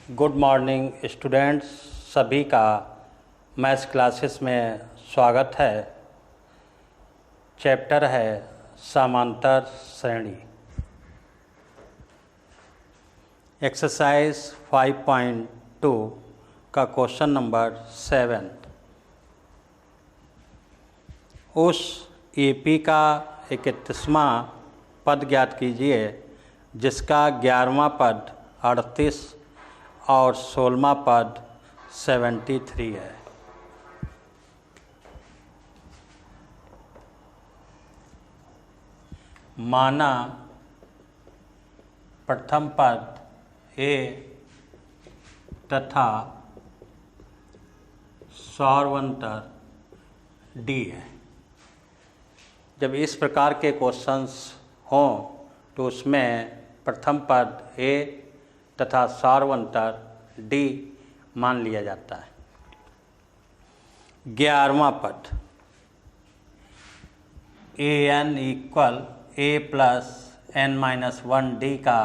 Good morning students, सभी का maths classes में स्वागत है। चैप्टर है समांतर श्रेणी। एक्सरसाइज 5.2 का क्वेश्चन नंबर 7। उस एपी का 31वां पद ज्ञात कीजिए जिसका 11वां पद 38 और 16वां पद 73 है। माना प्रथम पद ए तथा सौरवंतर डी है। जब इस प्रकार के क्वेश्चंस हों तो उसमें प्रथम पद ए तथा सौरवंतर डी मान लिया जाता है। 11वां पद A N equal A plus N minus 1 D का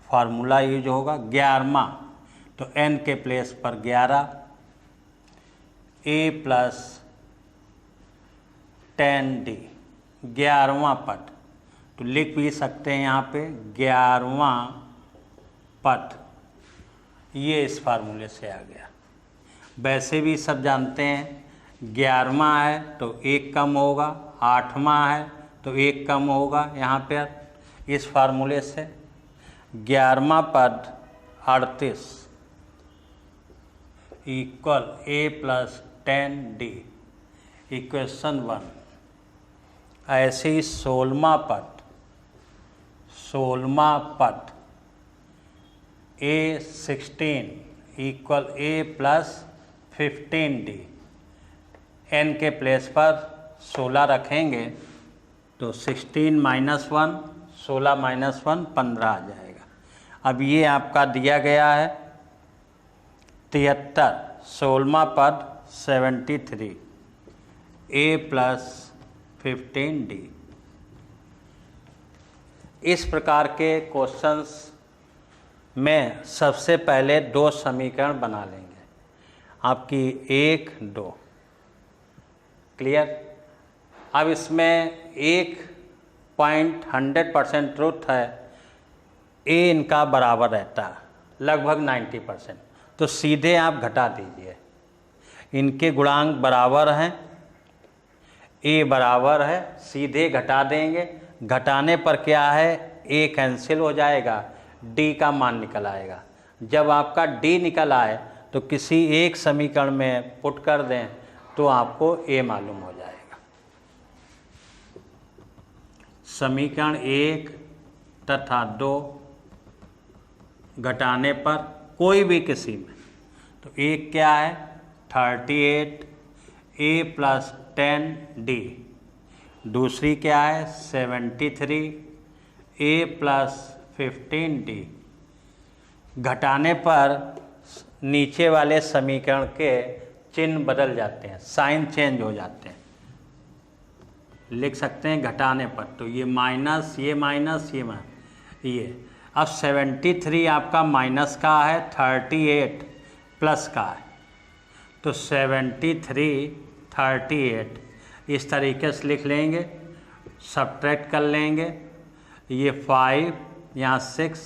फार्मूला यूज होगा। 11वां तो एन के प्लेस पर 11, ए प्लस 10 डी 11वां पद। तो लिख भी सकते हैं यहाँ पे 11वां पद, ये इस फार्मूले से आ गया। वैसे भी सब जानते हैं 11वां है तो 1 कम होगा, 8वां है तो 1 कम होगा। यहाँ पर इस फार्मूले से 11वां पद 38 इक्वल ए प्लस 10 डी इक्वेशन 1। ऐसे ही 16वां पद ए 16 इक्वल ए प्लस 15 डी। एन के प्लेस पर 16 रखेंगे तो 16 माइनस 1, 16 माइनस 1 15 आ जाएगा। अब ये आपका दिया गया है 73, 16वां पद 73 ए प्लस 15 डी। इस प्रकार के क्वेश्चंस में सबसे पहले 2 समीकरण बना लेंगे। आपकी 1, 2 क्लियर। अब इसमें एक पॉइंट 100% ट्रूथ है, ए इनका बराबर रहता है लगभग 90%। तो सीधे आप घटा दीजिए, इनके गुणांक बराबर हैं, ए बराबर है, सीधे घटा देंगे। घटाने पर क्या है, ए कैंसिल हो जाएगा, डी का मान निकल आएगा। जब आपका डी निकल आए तो किसी एक समीकरण में पुट कर दें तो आपको ए मालूम हो जाएगा। समीकरण 1 तथा 2 घटाने पर कोई भी किसी में, तो एक क्या है 38 ए प्लस 10 डी, दूसरी क्या है 73 ए प्लस 15 डी। घटाने पर नीचे वाले समीकरण के चिन्ह बदल जाते हैं, साइन चेंज हो जाते हैं। लिख सकते हैं घटाने पर, तो ये माइनस, ये माइनस, ये। अब 73 आपका माइनस का है, 38 प्लस का है, तो 73 38 इस तरीके से लिख लेंगे, सब्ट्रैक्ट कर लेंगे। ये 5 यहाँ 6,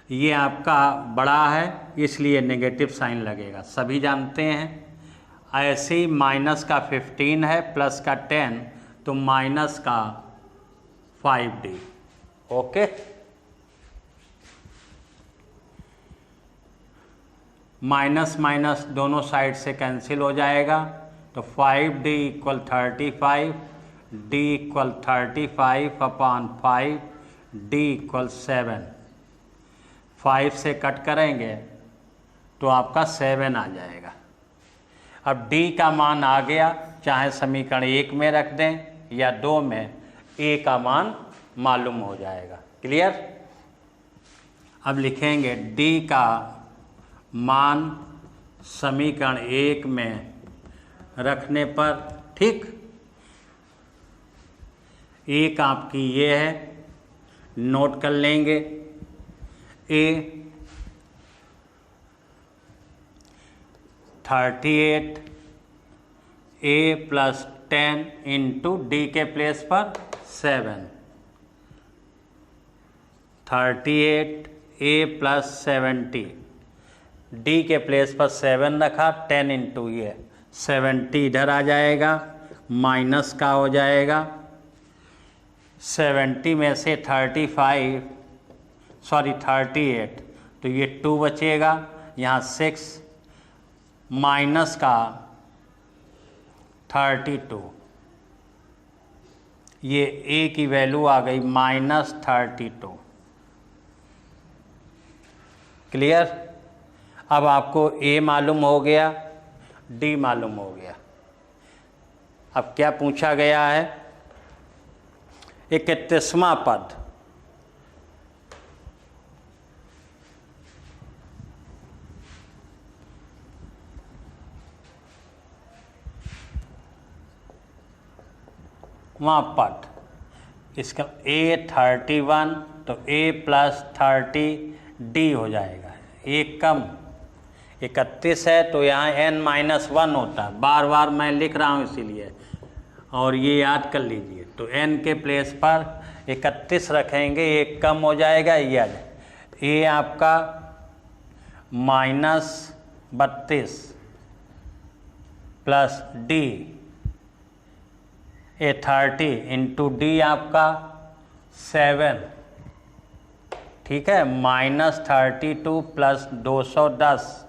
ये आपका बड़ा है इसलिए नेगेटिव साइन लगेगा, सभी जानते हैं। ऐसे ही माइनस का 15 है, प्लस का 10, तो माइनस का 5D। ओके, माइनस माइनस दोनों साइड से कैंसिल हो जाएगा, तो 5D equal 35, D equal 35 upon 5, D equal 7। 5 से कट करेंगे तो आपका 7 आ जाएगा। अब D का मान आ गया, चाहे समीकरण 1 में रख दें या 2 में, A का मान मालूम हो जाएगा। क्लियर। अब लिखेंगे D का मान समीकरण 1 में रखने पर, ठीक, एक आपकी ये है, नोट कर लेंगे ए 38 ए प्लस 10 इंटू डी के प्लेस पर 7, 38 ए प्लस 70, डी के प्लेस पर 7 रखा, 10 इंटू ये 70 इधर आ जाएगा, माइनस का हो जाएगा। 70 में से 38 तो ये 2 बचेगा, यहाँ 6 माइनस का 32, ये ए की वैल्यू आ गई -32। क्लियर? अब आपको ए मालूम हो गया, डी मालूम हो गया। अब क्या पूछा गया है? 31वां पद, वहाँ पद, इसका A31 तो A प्लस 30 डी हो जाएगा। एक कम 31 है तो यहाँ n-1 होता है, बार बार मैं लिख रहा हूँ इसीलिए, और ये याद कर लीजिए। तो n के प्लेस पर 31 रखेंगे, एक कम हो जाएगा, ये आ जाएगा। ए आपका -32 plus D A30 into D आपका 7, ठीक है, -32 प्लस 210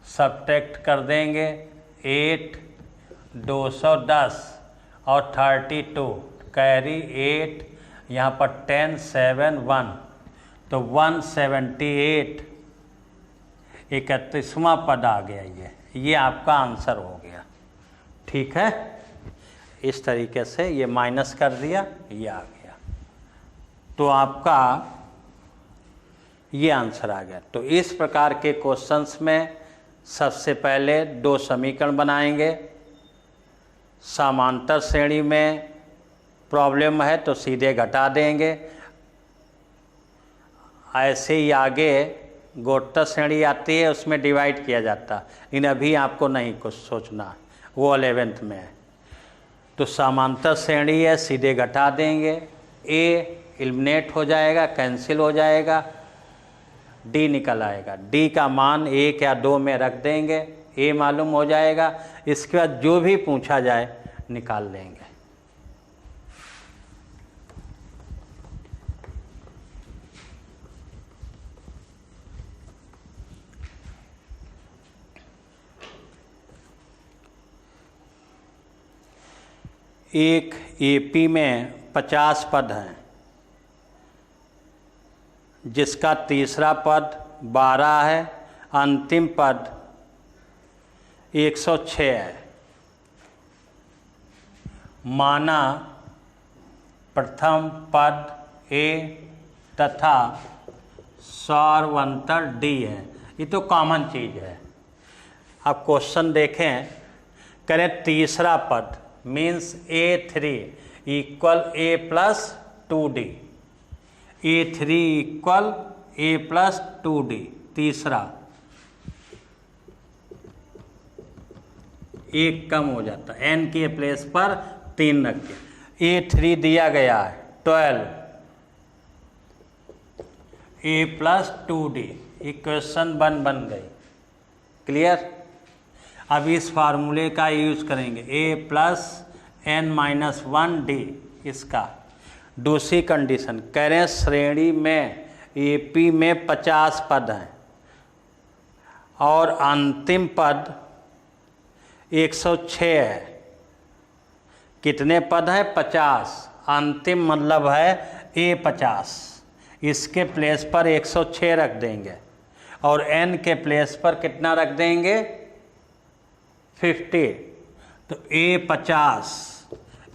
सब्ट्रैक्ट कर देंगे, 8 210 और 32 कैरी 8, यहाँ पर 10 7 1 तो 178 31वां पद आ गया। ये आपका आंसर हो गया। ठीक है, इस तरीके से ये माइनस कर दिया, ये आ गया, तो आपका ये आंसर आ गया। तो इस प्रकार के क्वेश्चंस में सबसे पहले 2 समीकरण बनाएंगे। समांतर श्रेणी में प्रॉब्लम है तो सीधे घटा देंगे, ऐसे ही आगे गोटर श्रेणी आती है उसमें डिवाइड किया जाता, लेकिन अभी आपको नहीं कुछ सोचना, वो 11th में है। तो समांतर श्रेणी है, सीधे घटा देंगे, ए एलिमिनेट हो जाएगा, कैंसिल हो जाएगा, डी निकल आएगा। डी का मान 1 या 2 में रख देंगे, ए मालूम हो जाएगा। इसके बाद जो भी पूछा जाए निकाल लेंगे। एक एपी में 50 पद हैं, जिसका तीसरा पद 12 है, अंतिम पद 106 है। माना प्रथम पद ए तथा सार्वंतर डी है। ये तो कॉमन चीज़ है। अब क्वेश्चन देखें, करें तीसरा पद means A3 equal A plus 2D, A3 equal A plus 2D, तीसरा एक कम हो जाता, n के प्लेस पर 3 रख दिया। A3 दिया गया है 12, A प्लस 2D, इक्वेशन बन गई। क्लियर? अब इस फार्मूले का यूज करेंगे, A प्लस n-1D। इसका दूसरी कंडीशन करें, श्रेणी में AP में 50 पद हैं और अंतिम पद 106 है। कितने पद हैं? 50। अंतिम मतलब है A50। इसके प्लेस पर 106 रख देंगे और n के प्लेस पर कितना रख देंगे? 50। तो A50,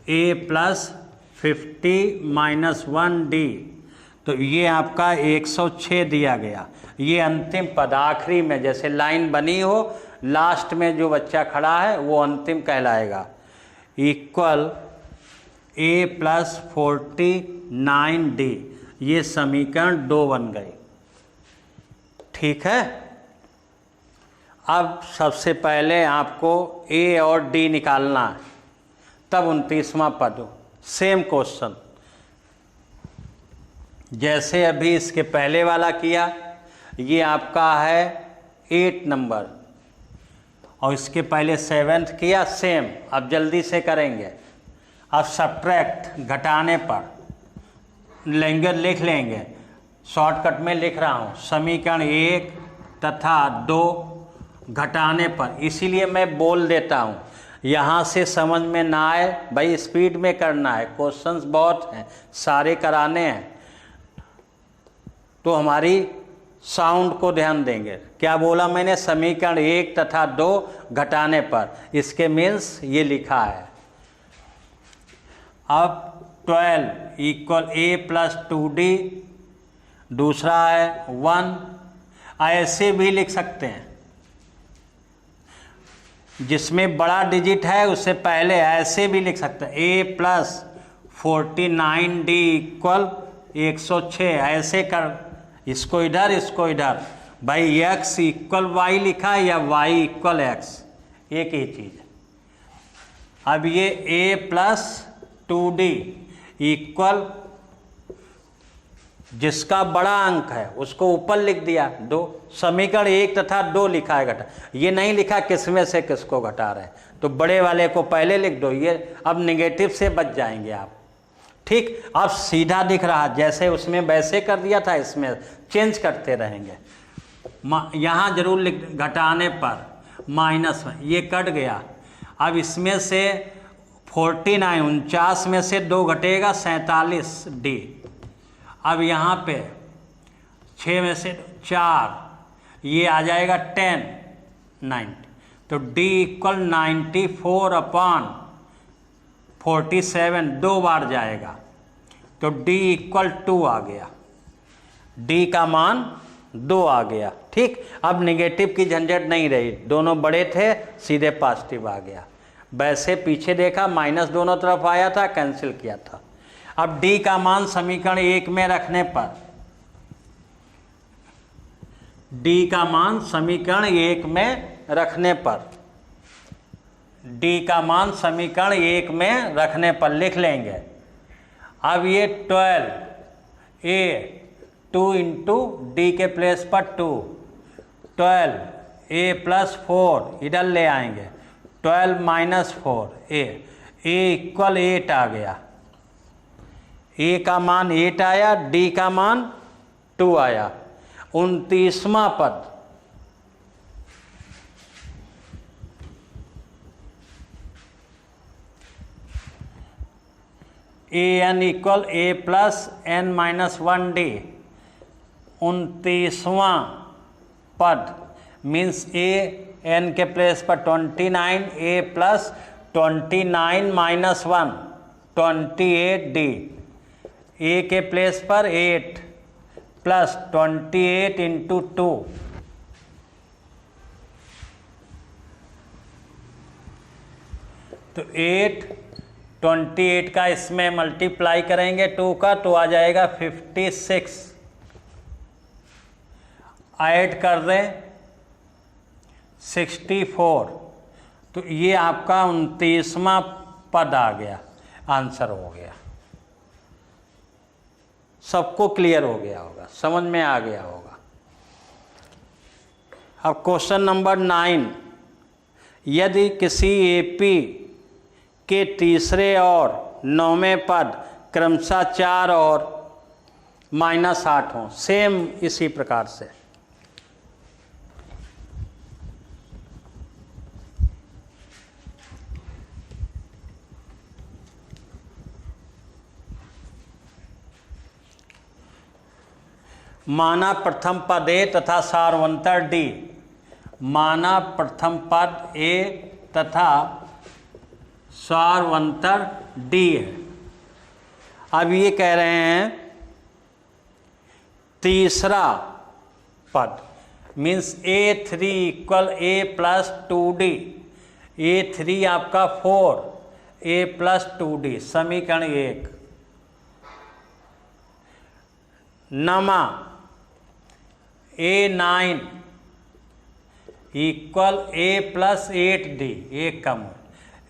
A प्लस 50 -1D, तो ये आपका 106 दिया गया। ये अंतिम पद आखिरी में, जैसे लाइन बनी हो, लास्ट में जो बच्चा खड़ा है वो अंतिम कहलाएगा। इक्वल A प्लस 49D, ये समीकरण 2 बन गई। ठीक है। अब सबसे पहले आपको ए और डी निकालना है, तब 29वां पद हो। सेम क्वेश्चन जैसे अभी इसके पहले वाला किया, ये आपका है 8 नंबर, और इसके पहले 7th किया, सेम। अब जल्दी से करेंगे। अब सब्ट्रैक्ट घटाने पर लेंगे, लिख लेंगे, शॉर्टकट में लिख रहा हूँ, समीकरण 1 तथा 2 घटाने पर, इसीलिए मैं बोल देता हूँ, यहाँ से समझ में ना आए भाई स्पीड में करना है, क्वेश्चंस बहुत हैं, सारे कराने हैं, तो हमारी साउंड को ध्यान देंगे। क्या बोला मैंने? समीकरण 1 तथा 2 घटाने पर, इसके मीन्स ये लिखा है। अब 12 इक्वल ए प्लस 2d, दूसरा है 1, ऐसे भी लिख सकते हैं, जिसमें बड़ा डिजिट है उससे पहले ऐसे भी लिख सकते हैं, ए प्लस 49d इक्वल 106, ऐसे कर, इसको इधर इसको इधर, भाई x इक्वल वाई लिखा है या y इक्वल x, एक ही चीज। अब ये a प्लस 2d इक्वल, जिसका बड़ा अंक है उसको ऊपर लिख दिया 2, समीकरण 1 तथा 2 लिखा है घटा, ये नहीं लिखा किसमें से किसको घटा रहे हैं, तो बड़े वाले को पहले लिख दो, ये अब नेगेटिव से बच जाएंगे आप। ठीक, अब सीधा दिख रहा, जैसे उसमें वैसे कर दिया था, इसमें चेंज करते रहेंगे। यहाँ जरूर लिख, घटाने पर माइनस में ये कट गया। अब इसमें से 49 49 में से 2 घटेगा 47d। अब यहाँ पे 6 में से 4, ये आ जाएगा 10 90, तो d इक्वल 94 अपॉन 47, 2 बार जाएगा, तो d इक्वल 2 आ गया, d का मान 2 आ गया। ठीक, अब नेगेटिव की झंझट नहीं रही, दोनों बड़े थे, सीधे पॉजिटिव आ गया। वैसे पीछे देखा माइनस दोनों तरफ आया था, कैंसिल किया था। अब d का मान समीकरण 1 में रखने पर, d का मान समीकरण 1 में रखने पर, d का मान समीकरण 1 में रखने पर लिख लेंगे। अब ये 12 a 2 इंटू डी के प्लेस पर 2, 12 a प्लस 4 इधर ले आएंगे, 12 माइनस 4 a इक्वल 8 आ गया, a का मान 8 आया, d का मान 2 आया। 29वां पद, A N equal A plus N minus 1d। 29वां पद मीन्स ए एन के प्लेस पर 29, ए प्लस 29 माइनस 1 28d, ए के प्लेस पर 8 प्लस 28 इंटू 2, तो 8 28 का इसमें मल्टीप्लाई करेंगे 2 का, तो आ जाएगा 56, ऐड कर दें 64, तो ये आपका 29वां पद आ गया, आंसर हो गया। सबको क्लियर हो गया होगा, समझ में आ गया होगा। अब क्वेश्चन नंबर 9, यदि किसी एपी के तीसरे और 9वें पद क्रमशः 4 और -8 हों, सेम इसी प्रकार से। माना प्रथम पद ए तथा सारवंतर डी, माना प्रथम पद ए तथा सारवंतर डी है। अब ये कह रहे हैं तीसरा पद means A3 equal A plus 2D, A3 आपका 4, A प्लस 2D, समीकरण 1। नमा A9 equal A plus 8D, एक कम,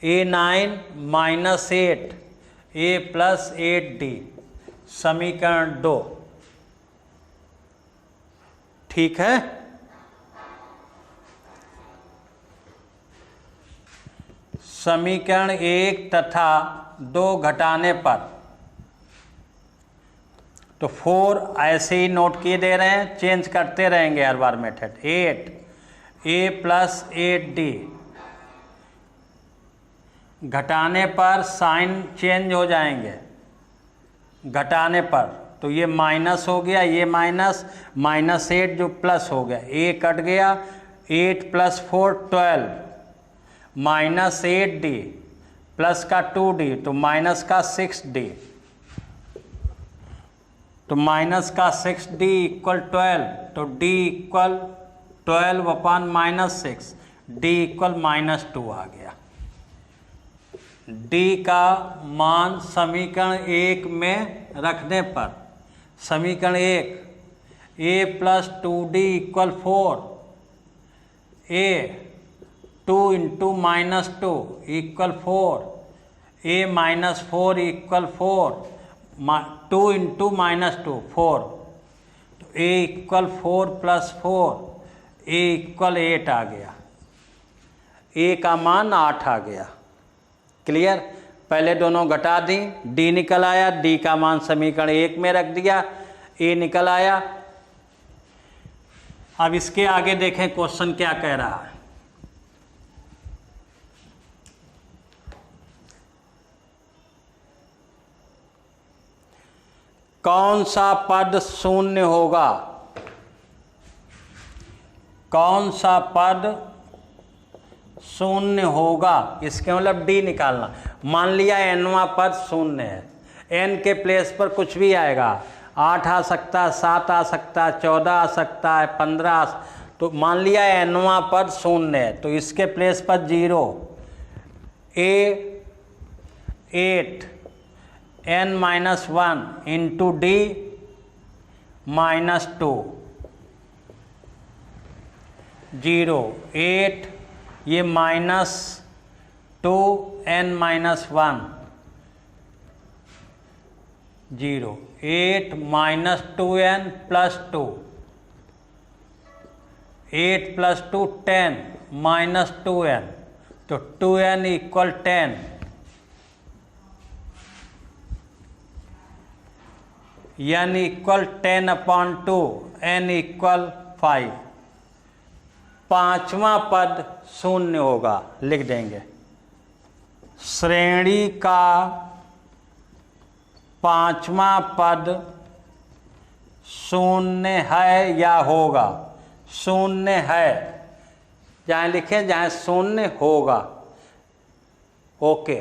A9 minus 8 A plus 8D, समीकरण 2। ठीक है। समीकरण 1 तथा 2 घटाने पर, तो 4 ऐसे ही नोट किए दे रहे हैं, चेंज करते रहेंगे हर बार मेथड। 8 A प्लस 8D, घटाने पर साइन चेंज हो जाएंगे, घटाने पर तो ये माइनस हो गया, ये माइनस, माइनस 8 जो प्लस हो गया, A कट गया, 8 प्लस 4 12, माइनस 8D प्लस का 2D, तो माइनस का 6D, तो माइनस का 6D इक्वल 12, तो D equal 12 upon minus 6, D equal minus 2 आ गया। D का मान समीकरण 1 में रखने पर, समीकरण 1 A plus 2D equal 4, A 2 into minus 2 equal 4, A minus 4 equal 4, 2 into minus 2 4, तो A equal 4 plus 4, A equal 8 आ गया, A का मान 8 आ गया। क्लियर। पहले दोनों घटा दी, D निकल आया, D का मान समीकरण 1 में रख दिया, A निकल आया। अब इसके आगे देखें क्वेश्चन क्या कह रहा है। कौन सा पद शून्य होगा, कौन सा पद शून्य होगा, इसके मतलब D निकालना। मान लिया nवां पद शून्य है, n के प्लेस पर कुछ भी आएगा, 8 आ सकता है, 7 आ सकता है, 14 आ सकता है, 15 तो मान लिया nवां पद शून्य है, तो इसके प्लेस पर 0, A 8 n minus 1 into D minus 2, 0 8, ये minus 2 n minus 1, 0 8 minus 2n plus 2, 8 plus 2 10 minus 2n, तो 2n equal 10, n equal 10 upon 2, n equal 5। पांचवा पद शून्य होगा, लिख देंगे। श्रेणी का पांचवा पद शून्य है या होगा, शून्य है, जहाँ लिखें जहाँ शून्य होगा। ओके।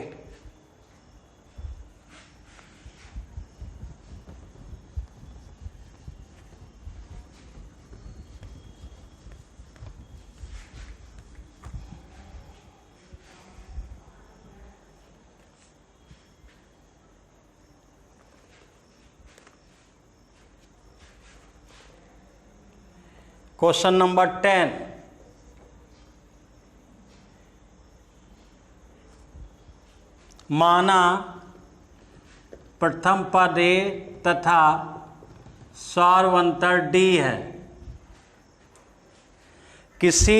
क्वेश्चन नंबर 10, माना प्रथम पद A तथा सार्वंतर D है, किसी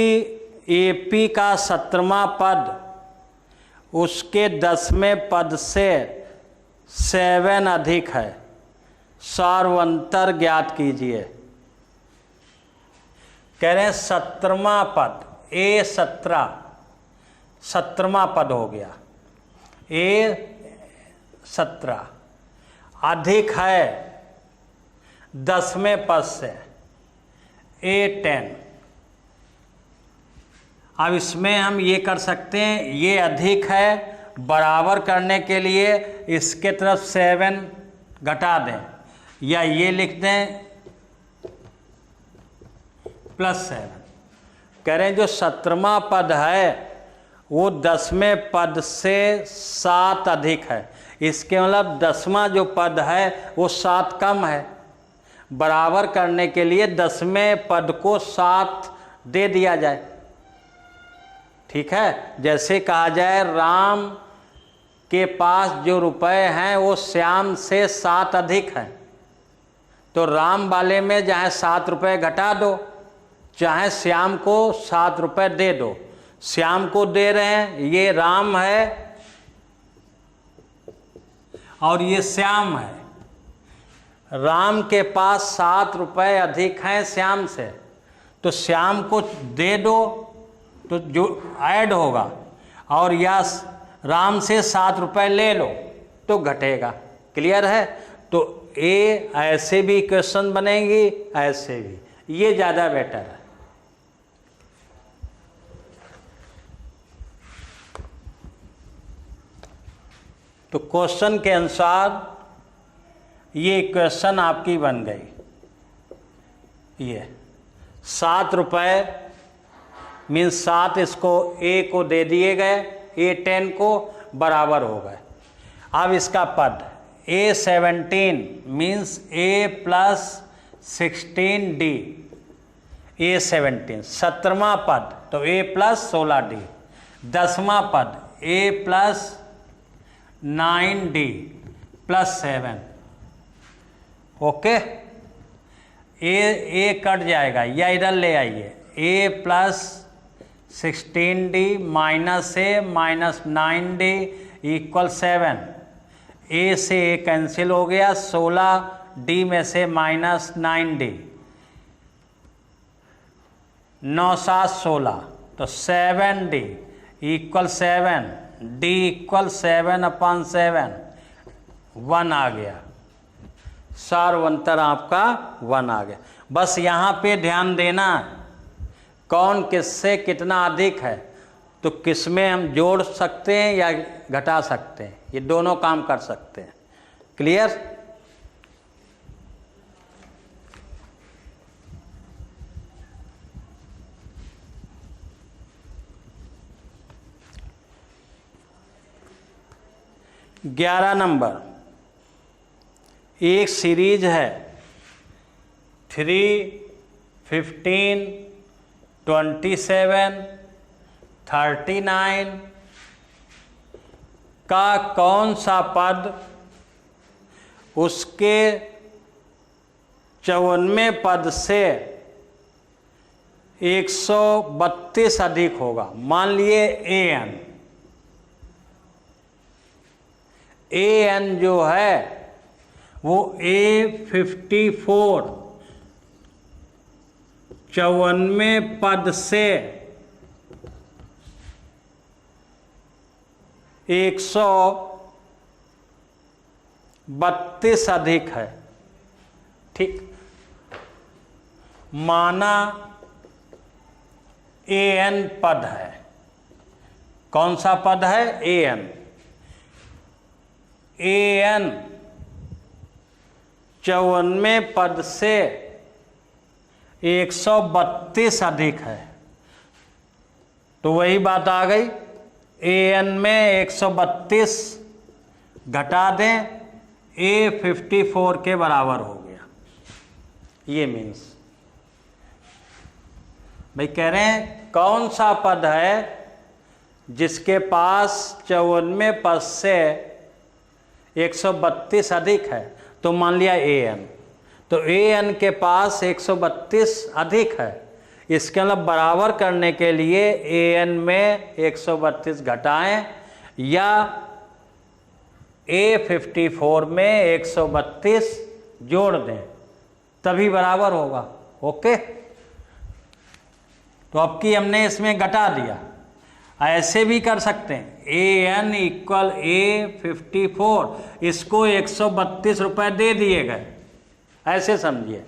AP का 17वां पद उसके 10वें पद से 7 अधिक है, सार्वंतर ज्ञात कीजिए। कह रहे हैं 17वां पद, A 17, 17वां पद हो गया, A 17 अधिक है 10वें पद से, A 10। अब इसमें हम ये कर सकते हैं, ये अधिक है, बराबर करने के लिए इसके तरफ 7 घटा दें, या ये लिख दें +7। कह रहे हैं जो 17वां पद है वो 10वें पद से 7 अधिक है, इसके मतलब 10वां जो पद है वो 7 कम है, बराबर करने के लिए 10वें पद को 7 दे दिया जाए। ठीक है, जैसे कहा जाए राम के पास जो रुपए हैं वो श्याम से 7 अधिक हैं, तो राम वाले में चाहे 7 रुपये घटा दो, चाहे श्याम को 7 रुपये दे दो। श्याम को दे रहे हैं, ये राम है और ये श्याम है। राम के पास 7 रुपये अधिक हैं श्याम से, तो श्याम को दे दो तो जो ऐड होगा, और या राम से 7 रुपये ले लो तो घटेगा। क्लियर है? तो ए ऐसे भी क्वेश्चन बनेंगी, ऐसे भी, ये ज़्यादा बेटर है। तो क्वेश्चन के अनुसार ये इक्वेशन आपकी बन गई। ये 7 रुपये मीन्स 7 इसको ए को दे दिए गए, ए 10 को बराबर हो गए। अब इसका पद A17 means A plus 16D, A17 17वां पद तो A प्लस 16D, 10वां पद A plus 9D plus 7। Okay, A cut जाएगा या इधर ले आइए, A plus 16D minus A minus 9D equal 7। ए से ए कैंसिल हो गया, 16D में से माइनस 9D, 9 7 16, तो 7D इक्वल 7, D इक्वल 7/7, 1 आ गया। सार्वंतर आपका 1 आ गया। बस यहाँ पे ध्यान देना कौन किससे कितना अधिक है, तो किसमें हम जोड़ सकते हैं या घटा सकते हैं, ये दोनों काम कर सकते हैं। क्लियर? ग्यारह नंबर, एक सीरीज है 3, 15, 27, 39 का कौन सा पद उसके 54वें पद से 132 अधिक होगा। मान लिए an जो है वो A54 54वें पद से 132 अधिक है। ठीक, माना an पद है। कौन सा पद है? an 54वें पद से 132 अधिक है, तो वही बात आ गई, an में 132 घटा दें, A54 के बराबर हो गया। ये मीन्स भाई कह रहे हैं कौन सा पद है जिसके पास 54वें पद से 132 अधिक है, तो मान लिया an, तो an के पास 132 अधिक है। इसके मतलब बराबर करने के लिए an में 132 घटाएं या A54 में 132 जोड़ दें, तभी बराबर होगा। ओके, तो अब की हमने इसमें घटा दिया। ऐसे भी कर सकते हैं, an इक्वल A54, इसको 132 रुपये दे दिए गए, ऐसे समझिए।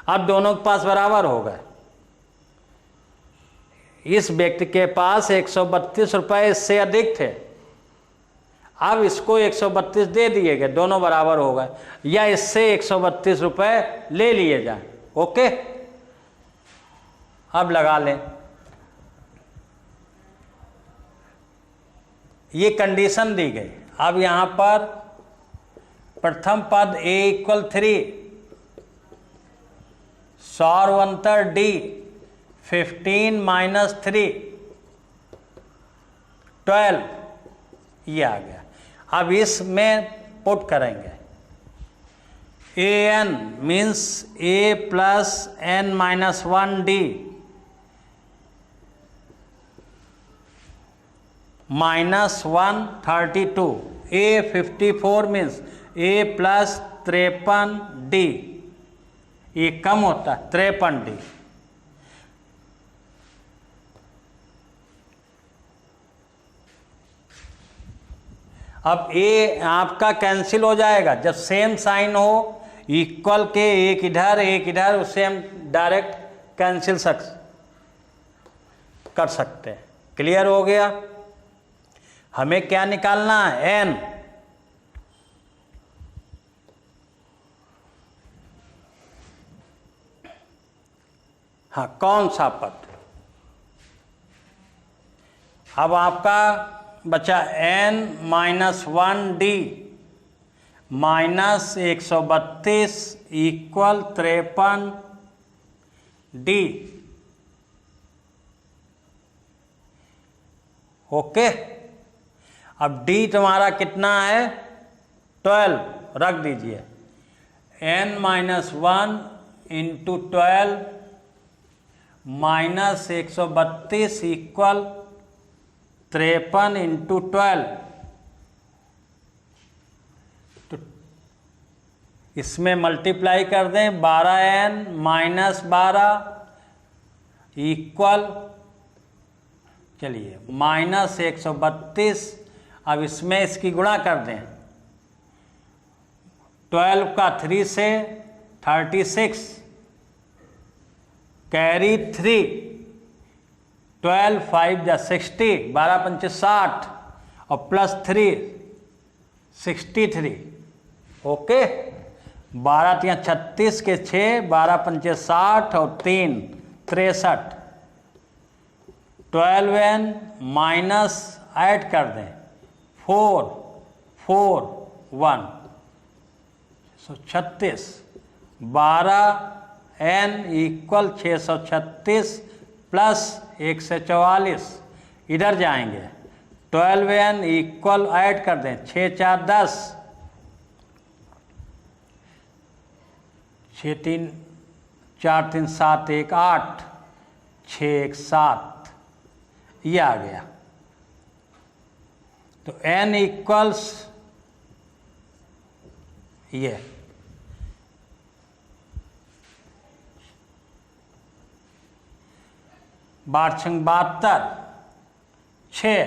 अब दोनों के पास बराबर हो गए। इस व्यक्ति के पास 132 रुपये इससे अधिक थे, अब इसको 132 दे दिए गए, दोनों बराबर हो गए, या इससे 132 रुपये ले लिए जाए। ओके, अब लगा लें। ये कंडीशन दी गई। अब यहाँ पर प्रथम पद A इक्वल 3, सौरवंतर डी 15 माइनस 3 12, ये आ गया। अब इसमें पुट करेंगे A N means A plus N minus 1 D minus 132, A 54 means A plus 53 D, ये कम होता है 53 डी। अब ए आपका कैंसिल हो जाएगा, जब सेम साइन हो, इक्वल के एक इधर उससे हम डायरेक्ट कैंसिल कर सकते हैं। क्लियर हो गया? हमें क्या निकालना है? एन। हाँ, कौन सा पद? अब आपका बचा n minus 1 D minus 132 equal 53 d. Okay, अब डी तुम्हारा कितना है? 12 रख दीजिए। N minus 1 into 12 minus 132 equal 53 into 12। तो इसमें मल्टीप्लाई कर दें, 12n माइनस 12 इक्वल, चलिए माइनस 132। अब इसमें इसकी गुणा कर दें, 12 का 3 से 36, कैरी 3, 12 5 जा 60, 12 पंचे 60 और प्लस 3 63। ओके, 12 तिया 36 के 6, 12 पंचे 60 और 3 63। 12n माइनस ऐड कर दें 4 4 1 636, 12n इक्वल 636 प्लस 144, इधर जाएंगे 12n इक्वल ऐड कर दें 6 4 10, 6 3 4 3 7 1 8, 6 1 7, ये आ गया। तो n इक्वल्स ये 12 छंग 72, 6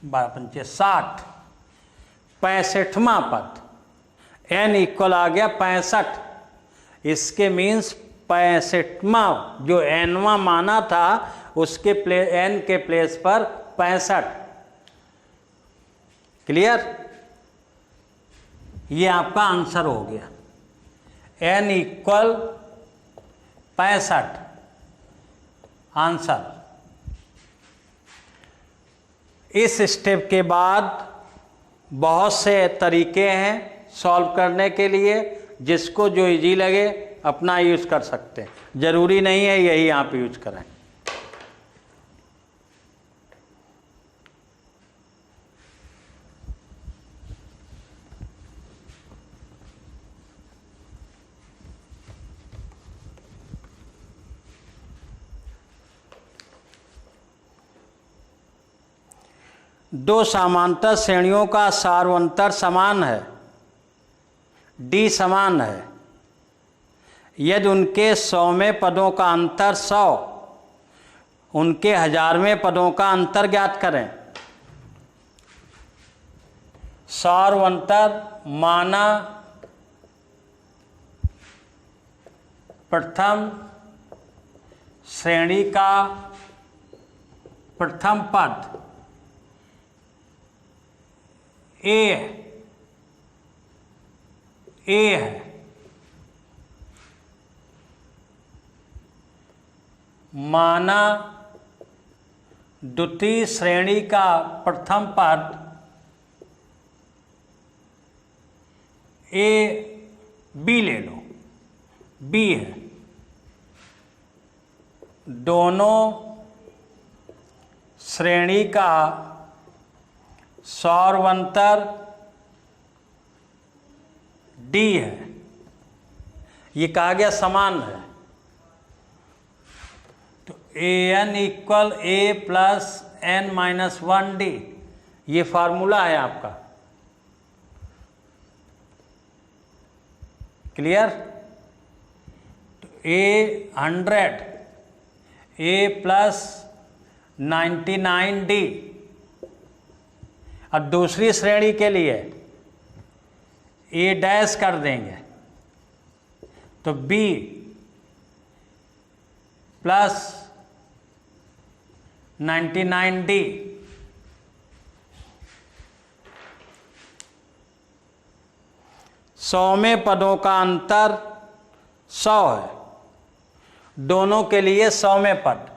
12 पंचे 60, 65वां पद। n इक्वल आ गया 65। इसके मीन्स 65वां जो nवां माना था उसके n के प्लेस पर 65। क्लियर? ये आपका आंसर हो गया, n इक्वल 65 आंसर। इस स्टेप के बाद बहुत से तरीके हैं सॉल्व करने के लिए, जिसको जो इजी लगे अपना यूज कर सकते हैं, जरूरी नहीं है यही आप यूज करें। दो समांतर श्रेणियों का सार्वंतर समान है, डी समान है, यदि उनके 100वें पदों का अंतर 100, उनके 1000वें पदों का अंतर ज्ञात करें। सार्वंतर माना प्रथम श्रेणी का प्रथम पद ए है, माना द्वितीय श्रेणी का प्रथम पद ए बी ले लो, बी है, दोनों श्रेणी का सौरवंतर d है, ये कहा गया समान है। तो an equal a plus n minus 1d, ये फार्मूला है आपका। क्लियर? तो a100 a प्लस 99d। अब दूसरी श्रेणी के लिए a डैश कर देंगे तो b प्लस 99d। सौवें पदों का अंतर 100 है, दोनों के लिए 100वें पद।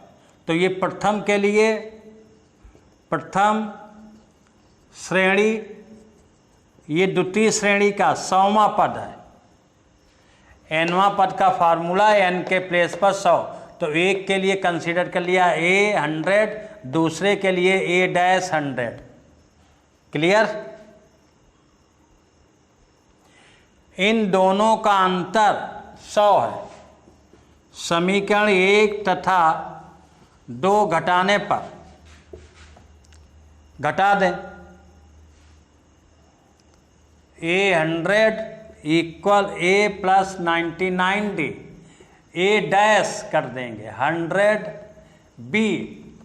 तो ये प्रथम के लिए प्रथम श्रेणी, ये द्वितीय श्रेणी का 100वां पद है। nवां पद का फार्मूला n के प्लेस पर 100। तो एक के लिए कंसीडर कर लिया a 100, दूसरे के लिए a डैश 100। क्लियर? इन दोनों का अंतर 100 है। समीकरण 1 तथा 2 घटाने पर घटा दें। a100 equal a plus 99d, a dash कर देंगे 100 b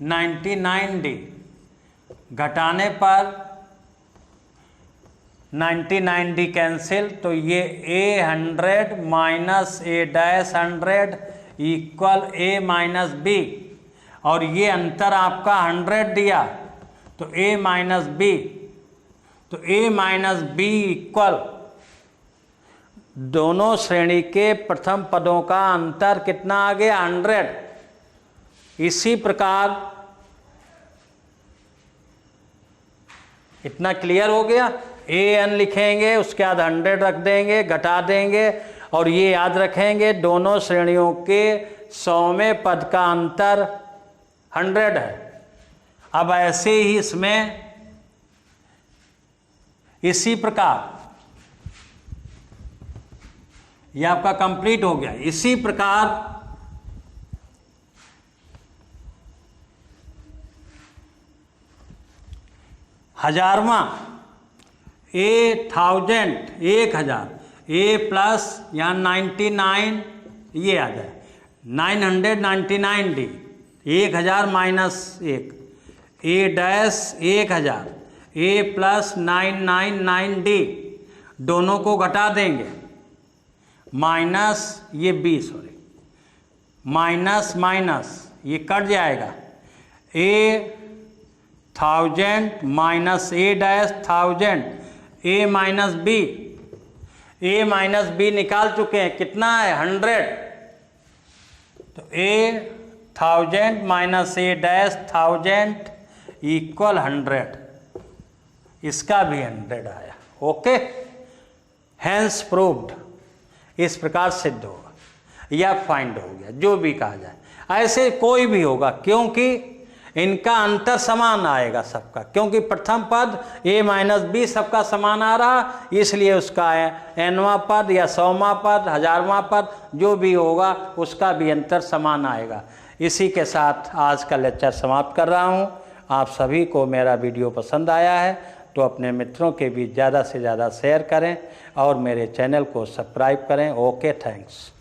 99d, घटाने पर 99d कैंसिल। तो ये a100 minus a dash 100 equal a minus b, और ये अंतर आपका 100 दिया तो a माइनस b। तो a माइनस b इक्वल दोनों श्रेणी के प्रथम पदों का अंतर कितना आ गया? 100। इसी प्रकार इतना क्लियर हो गया। an लिखेंगे, उसके बाद 100 रख देंगे, घटा देंगे, और ये याद रखेंगे दोनों श्रेणियों के 100वें पद का अंतर 100 है। अब ऐसे ही इसमें इसी प्रकार यह आपका कंप्लीट हो गया। इसी प्रकार हजारवां $1000 a प्लस यहाँ 99, ये आ जाए 999d, 1000 minus 1, a dash 1000 a plus 999d, दोनों को घटा देंगे, माइनस ये 20, सॉरी माइनस माइनस ये कट जाएगा, a1000 minus a dash 1000 a minus b, a minus b निकाल चुके हैं, कितना है? 100। तो a1000 minus a dash 1000 equal 100, इसका भी 100 आया। ओके, हैंस प्रूव्ड, इस प्रकार सिद्ध होगा या फाइंड हो गया, जो भी कहा जाए। ऐसे कोई भी होगा, क्योंकि इनका अंतर समान आएगा सबका, क्योंकि प्रथम पद a माइनस b सबका समान आ रहा, इसलिए उसका nवां पद या 100वां पद, 1000वां पद, जो भी होगा उसका भी अंतर समान आएगा। इसी के साथ आज का लेक्चर समाप्त कर रहा हूँ। आप सभी को मेरा वीडियो पसंद आया है तो अपने मित्रों के बीच ज़्यादा से ज़्यादा शेयर करें और मेरे चैनल को सब्सक्राइब करें। Okay, thanks.